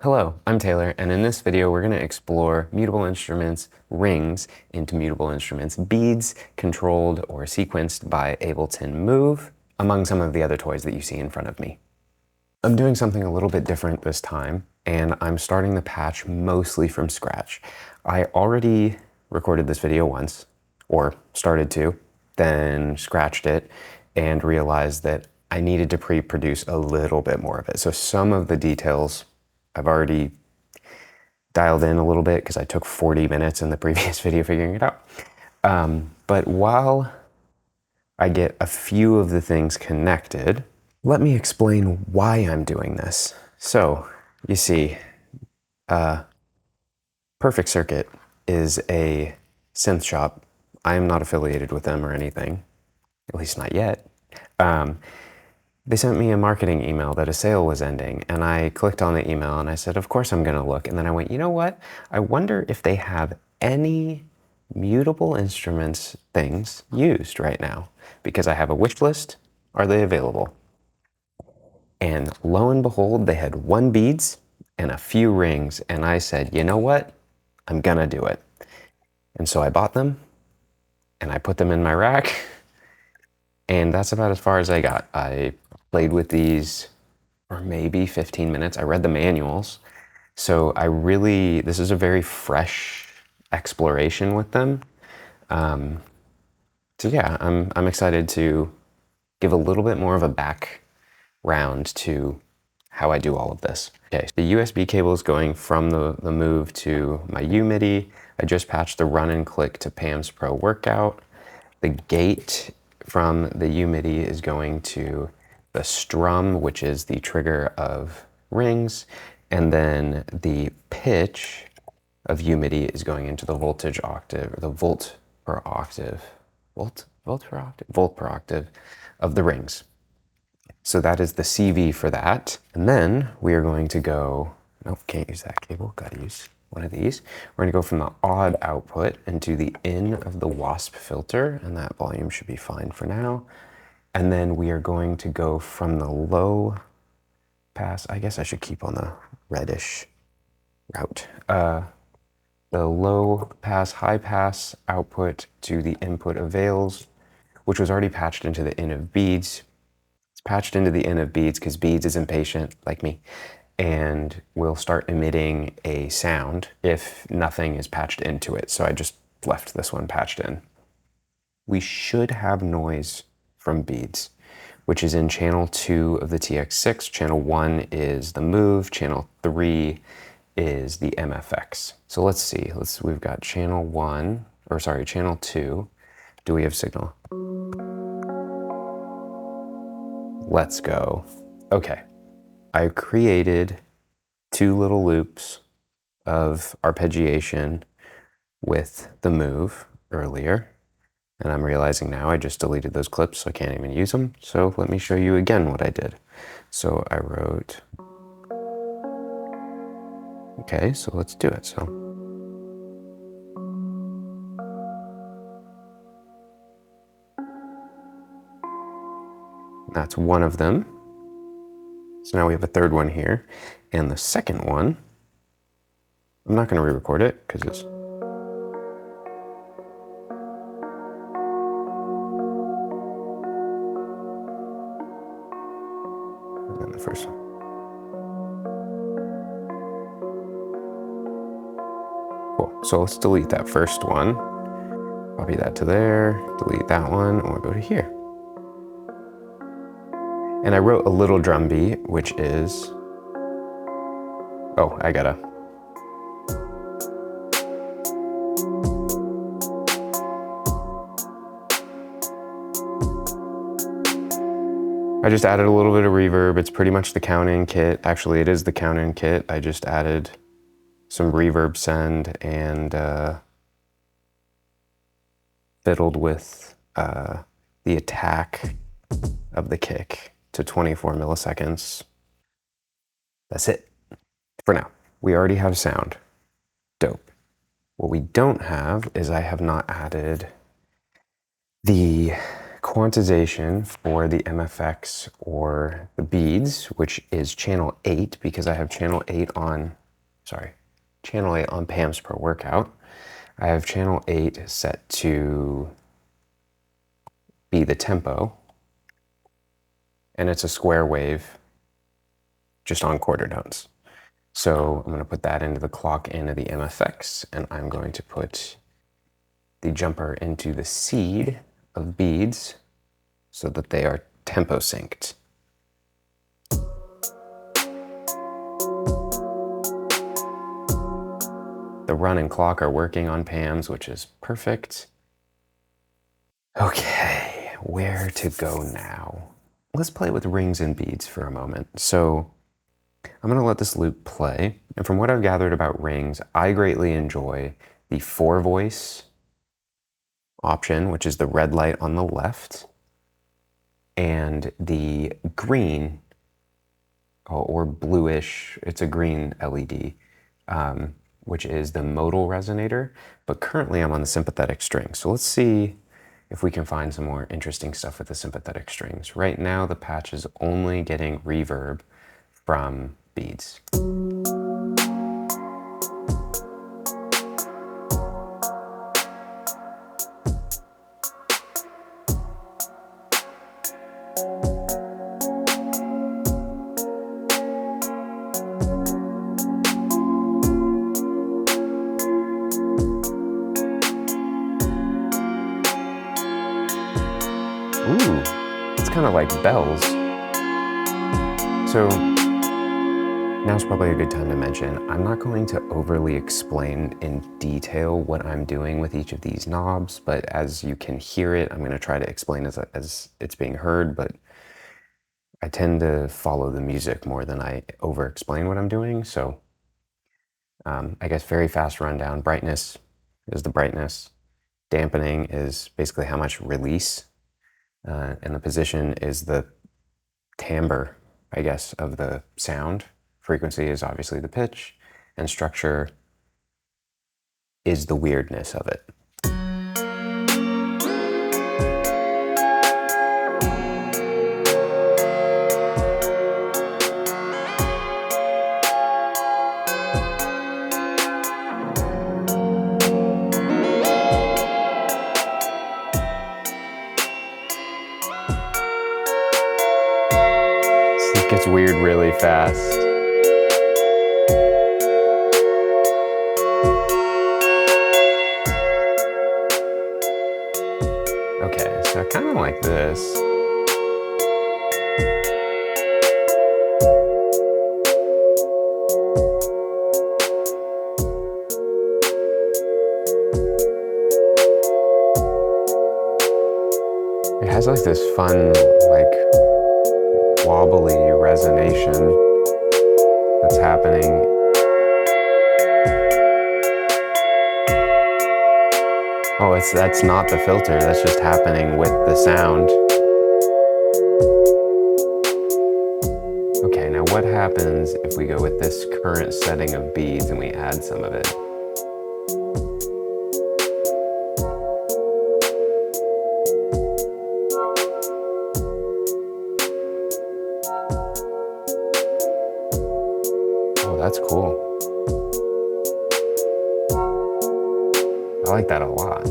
Hello, I'm Taylor, and in this video we're going to explore Mutable Instruments rings into Mutable Instruments beads controlled or sequenced by Ableton Move, among some of the other toys that you see in front of me. I'm doing something a little bit different this time, and I'm starting the patch mostly from scratch. I already recorded this video once, or started to, then scratched it, and realized that I needed to pre-produce a little bit more of it. So some of the details I've already dialed in a little bit because I took 40 minutes in the previous video figuring it out. But while I get a few of the things connected, let me explain why I'm doing this. So, you see, Perfect Circuit is a synth shop. I am not affiliated with them or anything, at least not yet. They sent me a marketing email that a sale was ending, and I clicked on the email and I said, of course I'm gonna look. And then I went, you know what? I wonder if they have any Mutable Instruments things used right now, because I have a wish list. Are they available? And lo and behold, they had 1 beads and a few rings. And I said, you know what? I'm gonna do it. And so I bought them and I put them in my rack. And that's about as far as I got. I played with these for maybe 15 minutes. I read the manuals. So this is a very fresh exploration with them. So yeah, I'm excited to give a little bit more of a background to how I do all of this. Okay, the USB cable is going from the Move to my UMIDI. I just patched the run and click to Pam's Pro Workout. The gate from the UMIDI is going to the strum, which is the trigger of rings, and then the pitch of UMIDI is going into the voltage octave, or the volt per octave of the rings. So that is the CV for that. And then we are going to go, nope, can't use that cable, gotta use one of these. We're gonna go from the odd output into the in of the wasp filter, and that volume should be fine for now. And then we are going to go from the low pass, I guess I should keep on the reddish route. The low pass, high pass output to the input of veils, which was already patched into the in of beads. It's patched into the in of beads because beads is impatient, like me, and will start emitting a sound if nothing is patched into it. So I just left this one patched in. We should have noise from beads, which is in channel 2 of the TX6. Channel 1 is the Move, channel 3 is the MFX. So let's see, we've got channel 2. Do we have signal? Let's go. Okay, I created 2 little loops of arpeggiation with the Move earlier, and I'm realizing now I just deleted those clips, so I can't even use them. So let me show you again what I did. So I wrote, okay, so let's do it. So that's one of them. So now we have a third one here. And the second one, I'm not gonna re-record it because it's, and then the first one. Cool, so let's delete that first one. Copy that to there, delete that one, or go to here. And I wrote a little drum beat, which is, oh, I just added a little bit of reverb. It's pretty much the count-in kit. Actually, it is the count-in kit. I just added some reverb send and fiddled with the attack of the kick to 24 milliseconds. That's it for now. We already have sound. Dope. What we don't have is I have not added the quantization for the MFX or the beads, which is channel 8, because I have channel 8 on Pams per workout. I have channel 8 set to be the tempo, and it's a square wave just on quarter notes. So I'm going to put that into the clock into the MFX, and I'm going to put the jumper into the seed of beads so that they are tempo synced. The run and clock are working on Pams, which is perfect. Okay, where to go now? Let's play with rings and beads for a moment. So I'm going to let this loop play. And from what I've gathered about rings, I greatly enjoy the 4-voice option, which is the red light on the left, and the green or bluish, it's a green LED, which is the modal resonator. But currently I'm on the sympathetic string. So let's see if we can find some more interesting stuff with the sympathetic strings. Right now the patch is only getting reverb from beads. Ooh, it's kind of like bells. So now's probably a good time to mention, I'm not going to overly explain in detail what I'm doing with each of these knobs, but as you can hear it, I'm going to try to explain as it's being heard, but I tend to follow the music more than I over-explain what I'm doing. So I guess very fast rundown. Brightness is the brightness. Dampening is basically how much release. And the position is the timbre, I guess, of the sound. Frequency is obviously the pitch, and structure is the weirdness of it. It gets weird really fast. Okay, so kind of like this. It has like this fun, like, wobbly resonation that's happening. Oh, that's not the filter, that's just happening with the sound. Okay, now what happens if we go with this current setting of beads and we add some of it? Oh, that's cool. I like that a lot.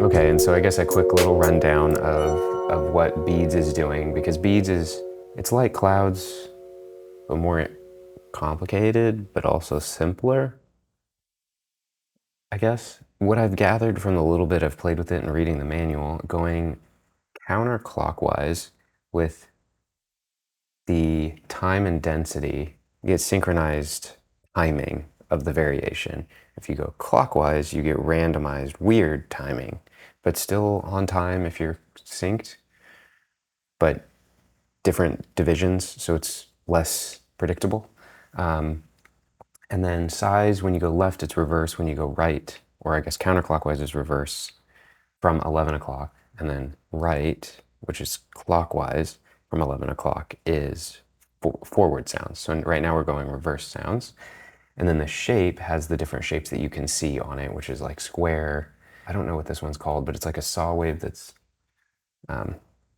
Okay, and so I guess a quick little rundown of what beads is doing, because beads it's like clouds, but more complicated, but also simpler, I guess. What I've gathered from the little bit I've played with it and reading the manual, going counterclockwise with the time and density, you get synchronized timing of the variation. If you go clockwise, you get randomized weird timing, but still on time if you're synced, but different divisions, so it's less predictable. And then size, when you go left, it's reverse. When you go right, or I guess counterclockwise is reverse from 11 o'clock. And then right, which is clockwise from 11 o'clock, is forward sounds. So right now we're going reverse sounds. And then the shape has the different shapes that you can see on it, which is like square. I don't know what this one's called, but it's like a saw wave that's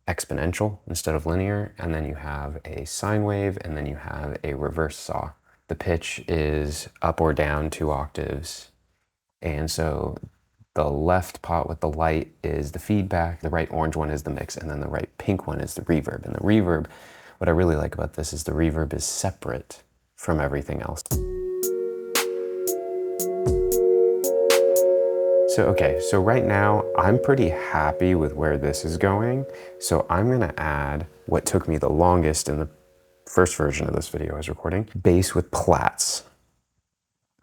exponential instead of linear. And then you have a sine wave, and then you have a reverse saw. The pitch is up or down 2 octaves. And so the left pot with the light is the feedback, the right orange one is the mix, and then the right pink one is the reverb. And the reverb, what I really like about this is the reverb is separate from everything else. So right now I'm pretty happy with where this is going. So I'm gonna add what took me the longest in the first version of this video I was recording, bass with Plaits.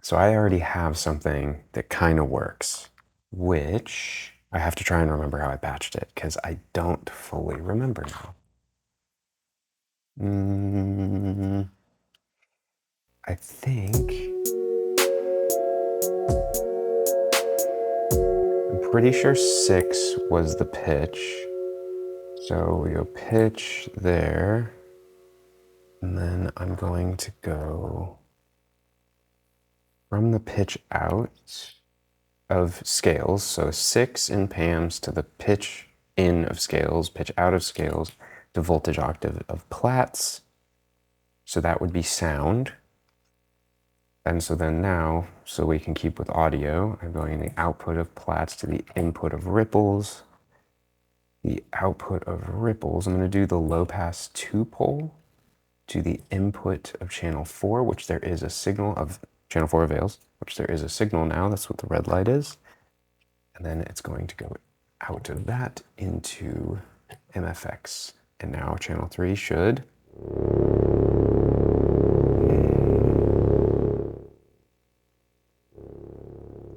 So I already have something that kind of works, which I have to try and remember how I patched it because I don't fully remember now. I think I'm pretty sure 6 was the pitch. So we go pitch there, and then I'm going to go from the pitch out of scales. So 6 in Pam's to the pitch in of scales, pitch out of scales to voltage octave of Plaits. So that would be sound. And so then now, so we can keep with audio, I'm going in the output of Plaits to the input of ripples. The output of ripples, I'm going to do the low pass 2-pole to the input of channel 4, which there is a signal of channel 4 avails, which there is a signal now. That's what the red light is. And then it's going to go out of that into MFX. And now channel 3 should.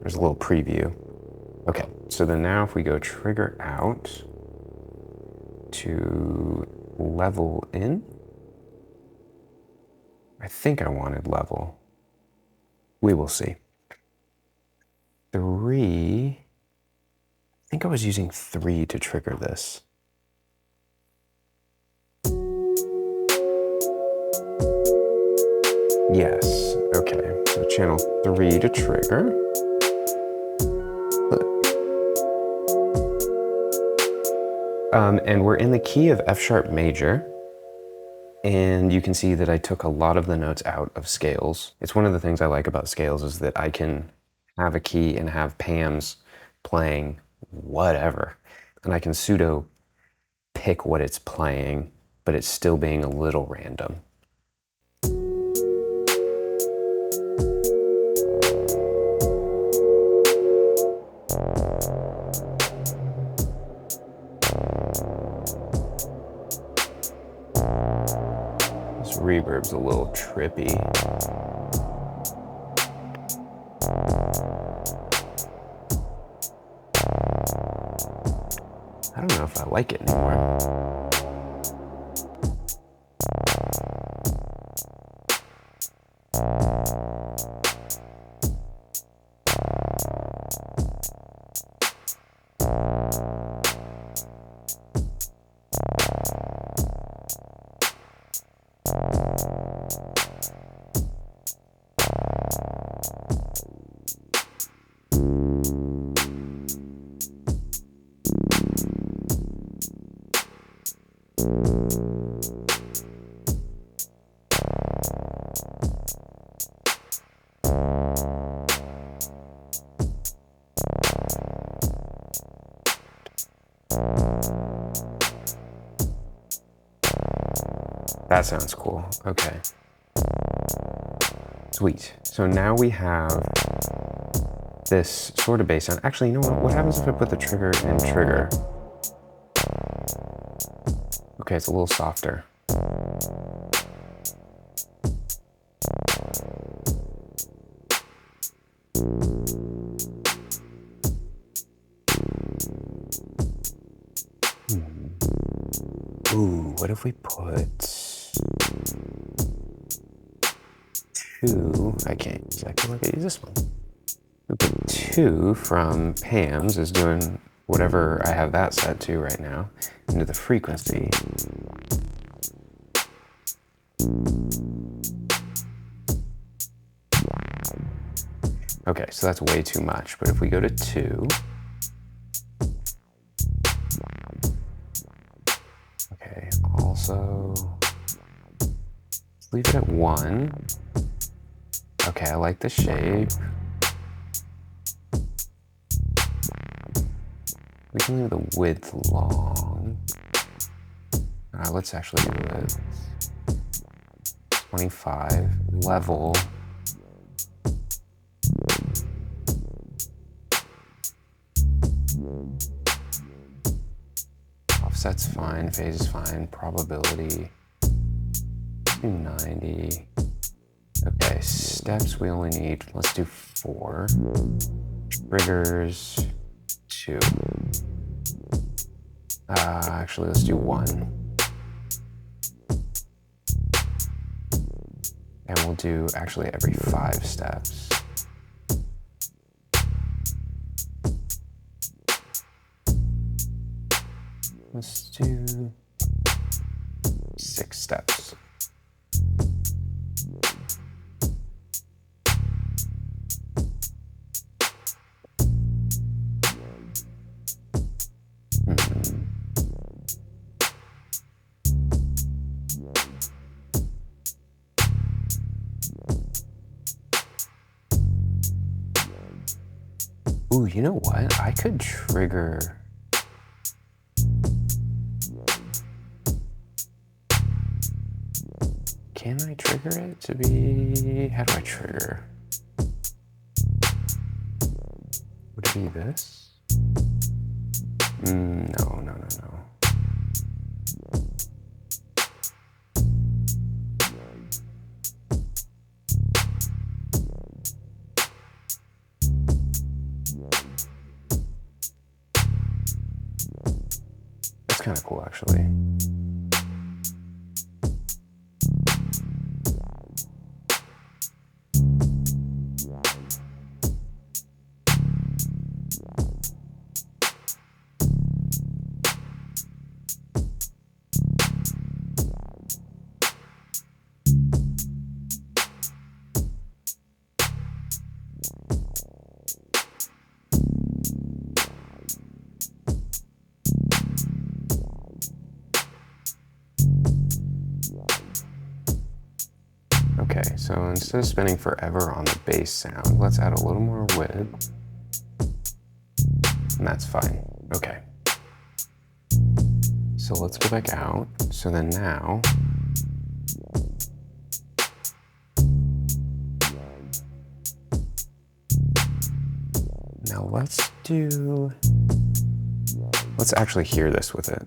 There's a little preview. Okay, so then now if we go trigger out to level in, I think I wanted level. We will see. 3, I think I was using 3 to trigger this. Yes, okay, so channel 3 to trigger. And we're in the key of F sharp major. And you can see that I took a lot of the notes out of scales. It's one of the things I like about scales is that I can have a key and have Pam's playing whatever. And I can pseudo pick what it's playing, but it's still being a little random. Reverb's a little trippy. I don't know if I like it anymore. That sounds cool. Okay. Sweet. So now we have this sort of bass sound. Actually, you know what? What happens if I put the trigger in trigger? Okay, it's a little softer. Ooh, what if we put 2, I can't use that cable, I can use this one. Loop 2 from Pam's is doing whatever I have that set to right now into the frequency. Okay, so that's way too much, but if we go to 2, okay, also leave it at 1. Okay, I like the shape. We can leave the width long. Let's actually do it 25 level. Offset's fine, phase is fine, probability 290. Okay, steps we only need, let's do 4. Triggers 2. Actually, let's do 1. And we'll do actually every 5 steps. Let's do 6 steps. Ooh, you know what? I could trigger. Can I trigger it to be? How do I trigger? Would it be this? No. That's kind of cool, actually. Okay, so instead of spinning forever on the bass sound, let's add a little more width. And that's fine. Okay. So let's go back out. So then now, let's actually hear this with it.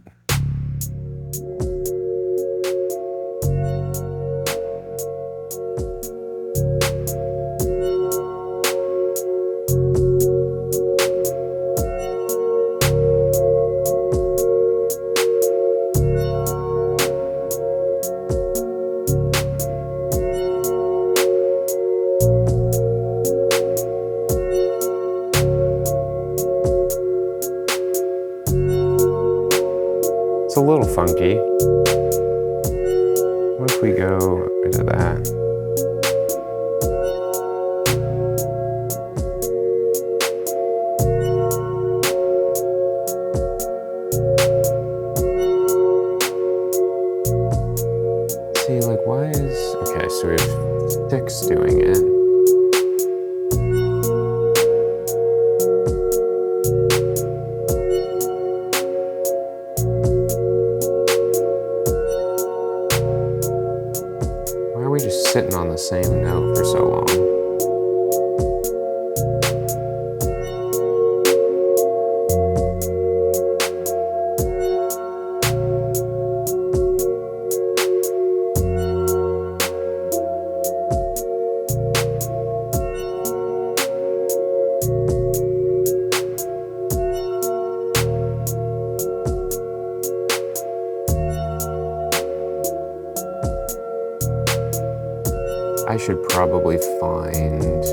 It's a little funky. What if we go into that? See, like, why is... Okay, so we have 6 doing it. Sitting on the same note for so long. I should probably find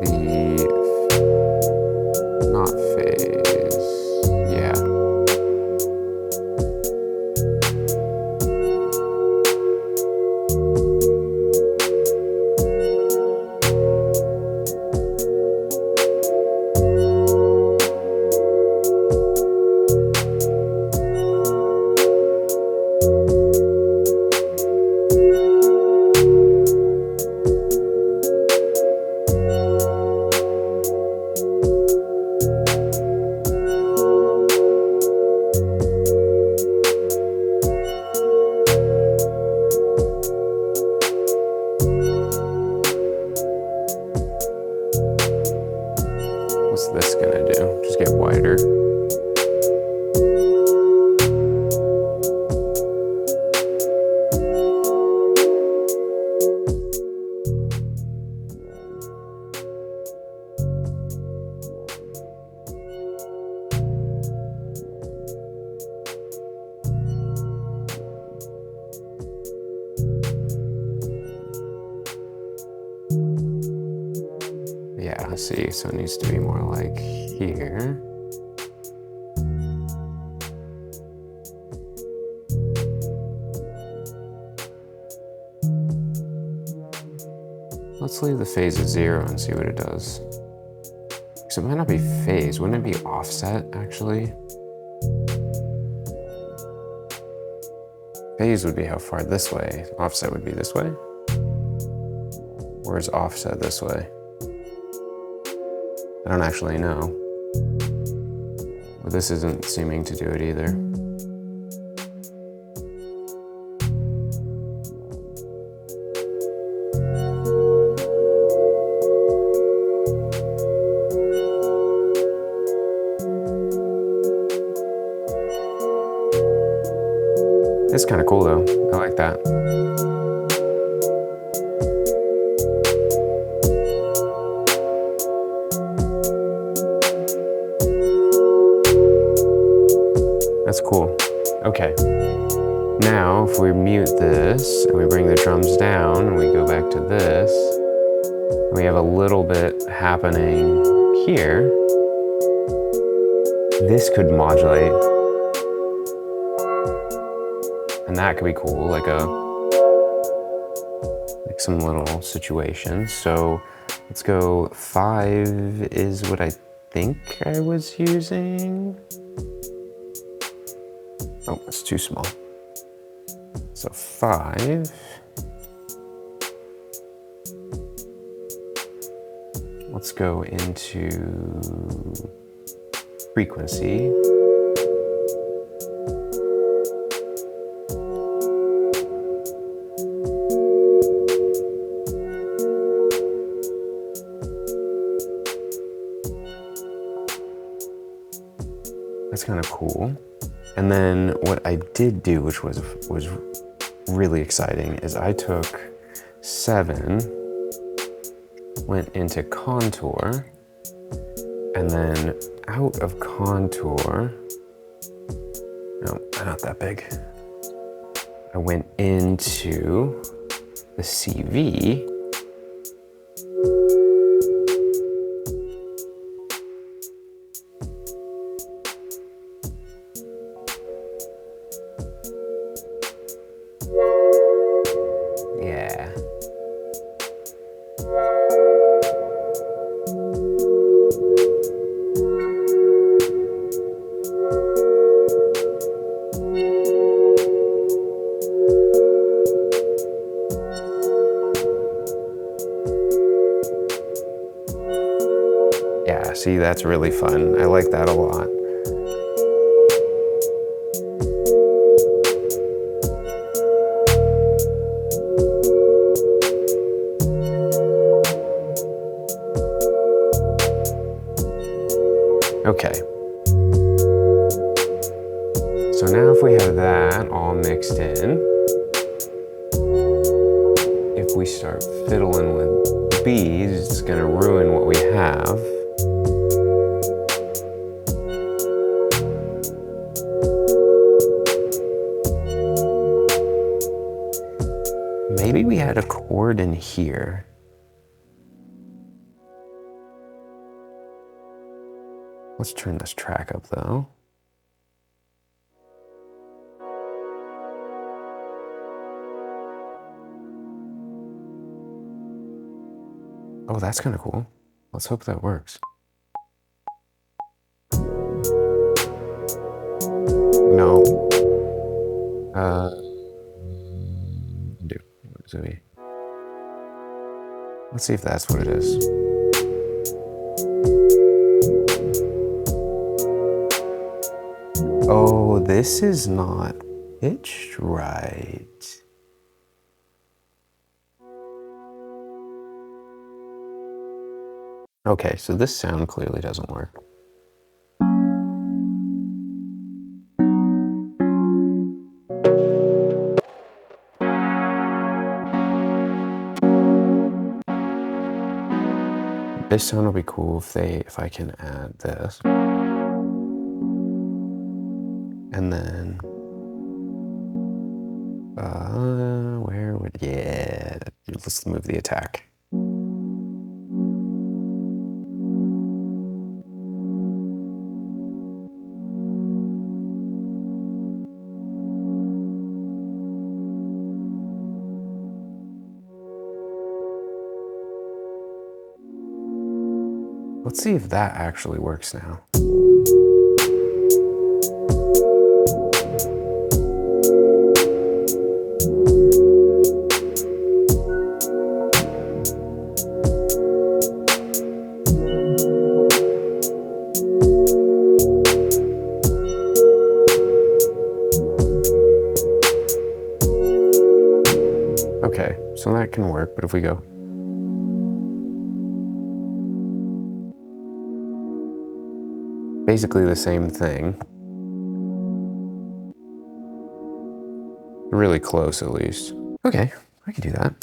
the, not phase, yeah. What's this gonna do? Just get wider. Yeah, I see. So it needs to be more like here. Let's leave the phase at 0 and see what it does. Because it might not be phase. Wouldn't it be offset, actually? Phase would be how far this way. Offset would be this way? Or is offset this way? I don't actually know. But this isn't seeming to do it either. It's kind of cool though. I like that. That's cool. Okay. Now, if we mute this and we bring the drums down and we go back to this, we have a little bit happening here. This could modulate. And that could be cool, like some little situation. So let's go 5 is what I think I was using. Oh, it's too small. So 5. Let's go into frequency. That's kind of cool. And then what I did do, which was really exciting, is I took 7, went into contour, and then out of contour, no, not that big. I went into the CV. Yeah. Yeah, see, that's really fun. I like that a lot. Okay. So now if we have that all mixed in, if we start fiddling with beads, it's gonna ruin what we have. maybe we had a chord in here. Let's turn this track up though. Oh, that's kind of cool. Let's hope that works. No. Let's see if that's what it is. Oh, this is not pitched right. Okay, so this sound clearly doesn't work. This sound will be cool if I can add this. And then where would, yeah, let's move the attack. Let's see if that actually works now. Okay, so that can work, but if we go. Basically the same thing. Really close at least. Okay, I can do that.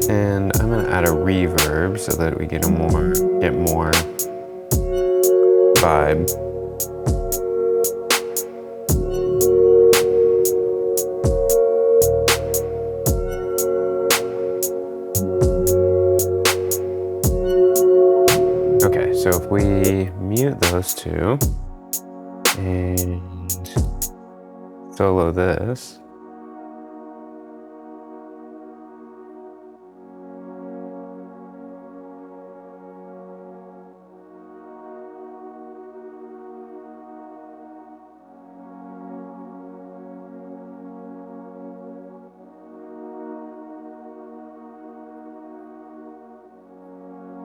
And I'm gonna add a reverb so that we get more vibe. Okay, so if we mute those two and solo this.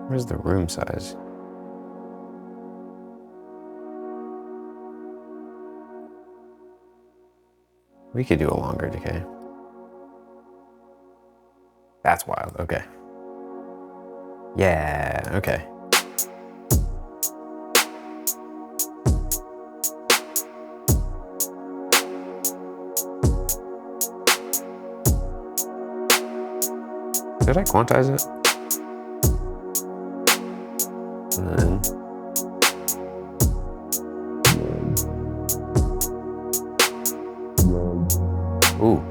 Where's the room size? We could do a longer decay. That's wild, okay. Yeah, okay. Did I quantize it? And then Ooh.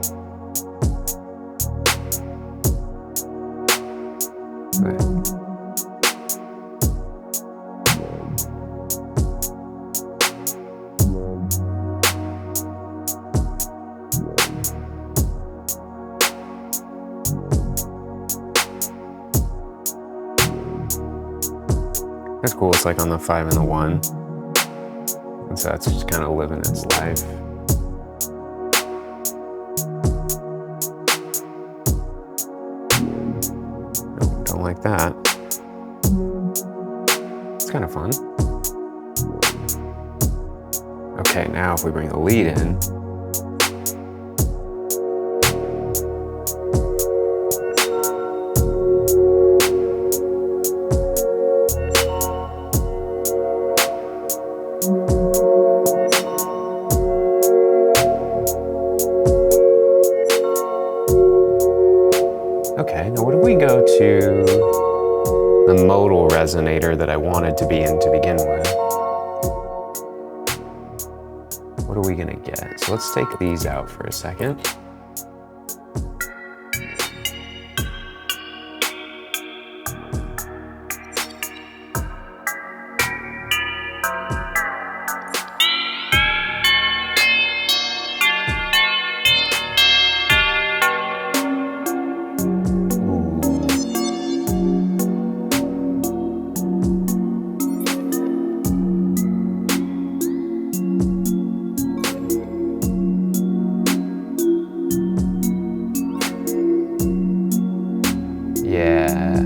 That's cool, it's like on the 5 and the 1. And so that's just kind of living its life. Nope, don't like that. It's kind of fun. Okay, now if we bring the lead in, okay, now what if we go to the modal resonator that I wanted to be in to begin with? What are we gonna get? So let's take these out for a second. Yeah.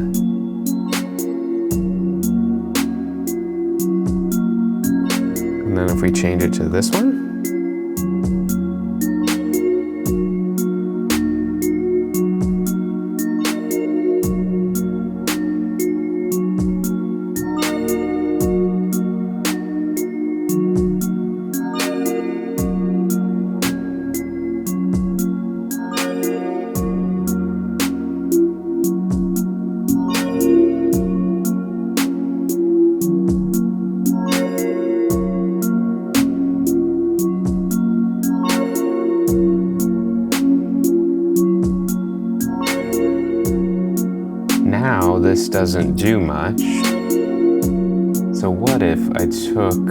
And then if we change it to this one. Now this doesn't do much. So what if I took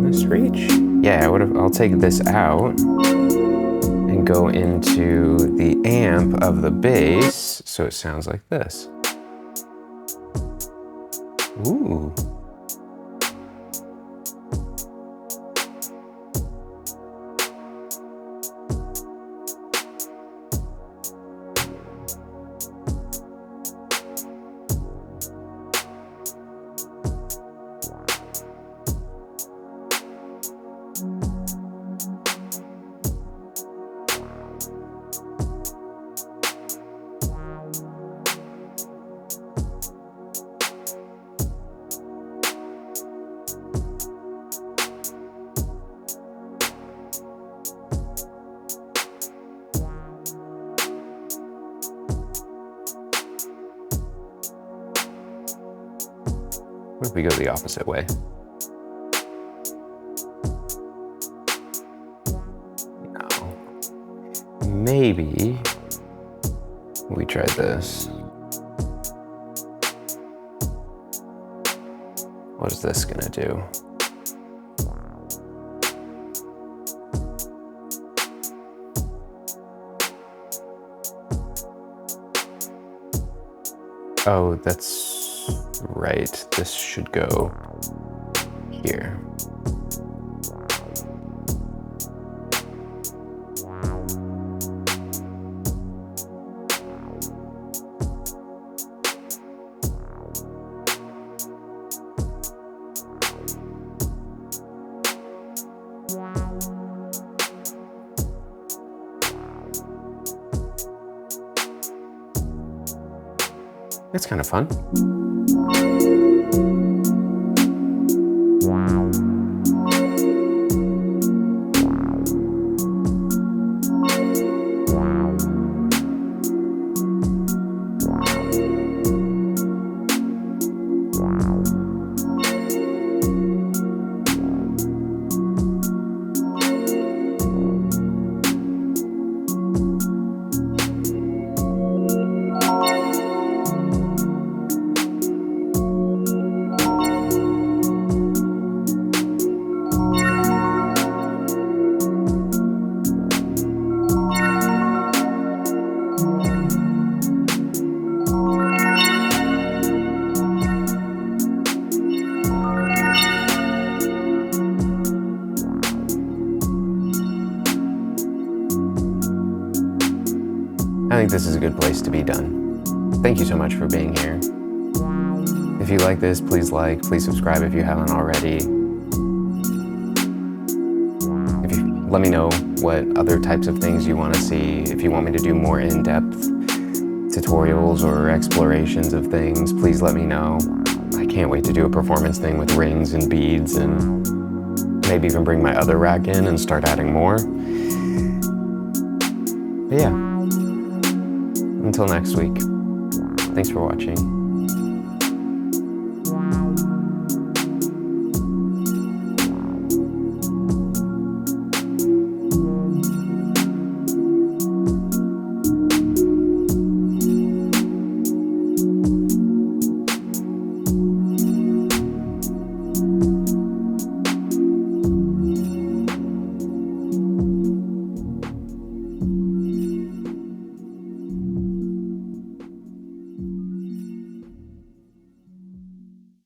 this reach? Yeah, what if I'll take this out and go into the amp of the bass so it sounds like this. Ooh. What if we go the opposite way? No. Maybe we tried this. What is this gonna do? Oh, that's right. This should go here. It's kind of fun. think this is a good place to be done. Thank you so much for being here. If you like this, please subscribe if you haven't already. Let me know what other types of things you want to see. If you want me to do more in-depth tutorials or explorations of things, please let me know. I can't wait to do a performance thing with rings and beads, and maybe even bring my other rack in and start adding more. But yeah, until next week, thanks for watching.